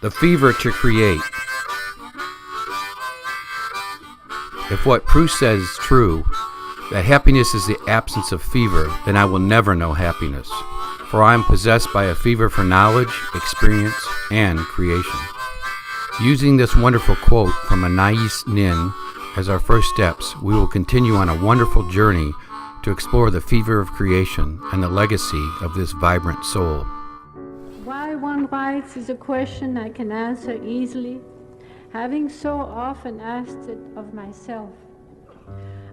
The fever to create. If what Proust says is true, that happiness is the absence of fever, then I will never know happiness, for I am possessed by a fever for knowledge, experience, and creation. Using this wonderful quote from Anais Nin as our first steps, we will continue on a wonderful journey to explore the fever of creation and the legacy of this vibrant soul. Why one writes is a question I can answer easily, having so often asked it of myself.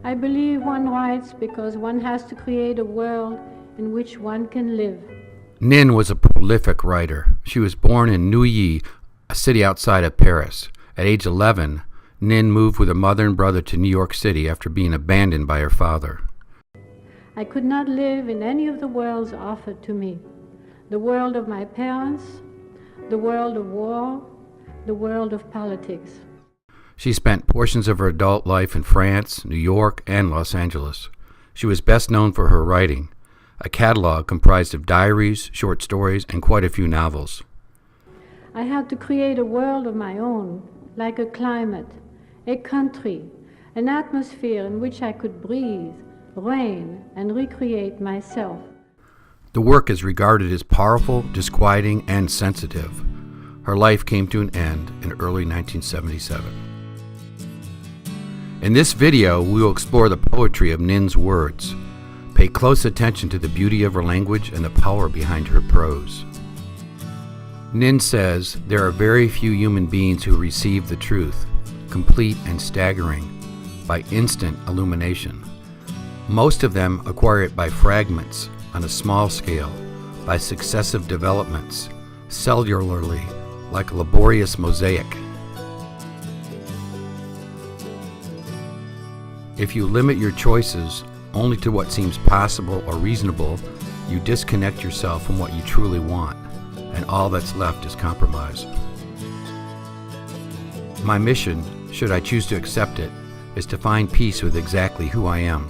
I believe one writes because one has to create a world in which one can live. Nin was a prolific writer. She was born in Neuilly, a city outside of Paris. At age 11, Nin moved with her mother and brother to New York City after being abandoned by her father. I could not live in any of the worlds offered to me. The world of my parents, the world of war, the world of politics. She spent portions of her adult life in France, New York, and Los Angeles. She was best known for her writing, a catalog comprised of diaries, short stories, and quite a few novels. I had to create a world of my own, like a climate, a country, an atmosphere in which I could breathe, reign, and recreate myself. The work is regarded as powerful, disquieting, and sensitive. Her life came to an end in early 1977. In this video, we will explore the poetry of Nin's words. Pay close attention to the beauty of her language and the power behind her prose. Nin says, there are very few human beings who receive the truth, complete and staggering, by instant illumination. Most of them acquire it by fragments, on a small scale, by successive developments, cellularly, like a laborious mosaic. If you limit your choices only to what seems possible or reasonable, you disconnect yourself from what you truly want, and all that's left is compromise. My mission, should I choose to accept it, is to find peace with exactly who I am,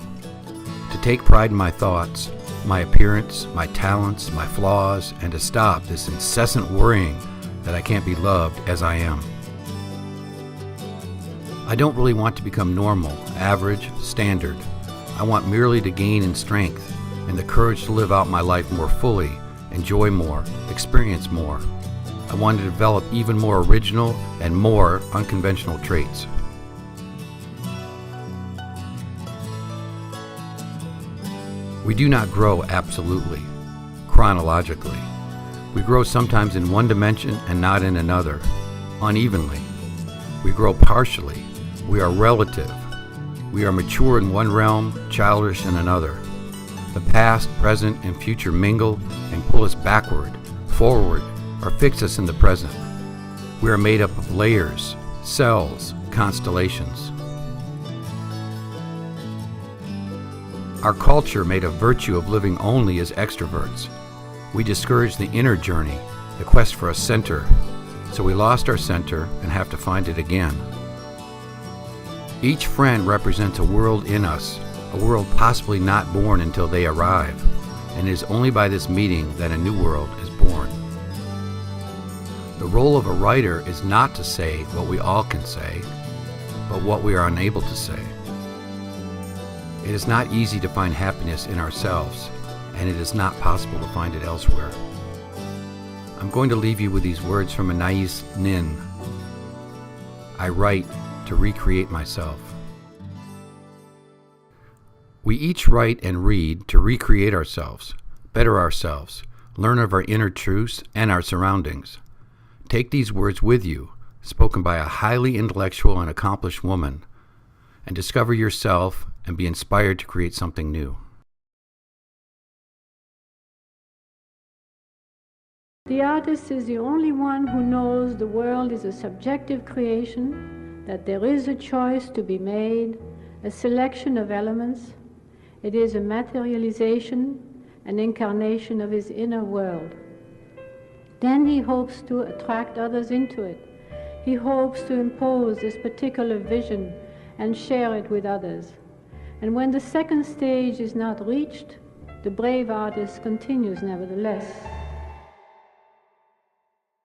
to take pride in my thoughts, my appearance, my talents, my flaws, and to stop this incessant worrying that I can't be loved as I am. I don't really want to become normal, average, standard. I want merely to gain in strength and the courage to live out my life more fully, enjoy more, experience more. I want to develop even more original and more unconventional traits. We do not grow absolutely, chronologically. We grow sometimes in one dimension and not in another, unevenly. We grow partially. We are relative. We are mature in one realm, childish in another. The past, present, and future mingle and pull us backward, forward, or fix us in the present. We are made up of layers, cells, constellations. Our culture made a virtue of living only as extroverts. We discourage the inner journey, the quest for a center, so we lost our center and have to find it again. Each friend represents a world in us, a world possibly not born until they arrive, and it is only by this meeting that a new world is born. The role of a writer is not to say what we all can say, but what we are unable to say. It is not easy to find happiness in ourselves, and it is not possible to find it elsewhere. I'm going to leave you with these words from Anais Nin. I write to recreate myself. We each write and read to recreate ourselves, better ourselves, learn of our inner truths and our surroundings. Take these words with you, spoken by a highly intellectual and accomplished woman, and discover yourself and be inspired to create something new. The artist is the only one who knows the world is a subjective creation, that there is a choice to be made, a selection of elements. It is a materialization, an incarnation of his inner world. Then he hopes to attract others into it. He hopes to impose this particular vision and share it with others. And when the second stage is not reached, the brave artist continues nevertheless.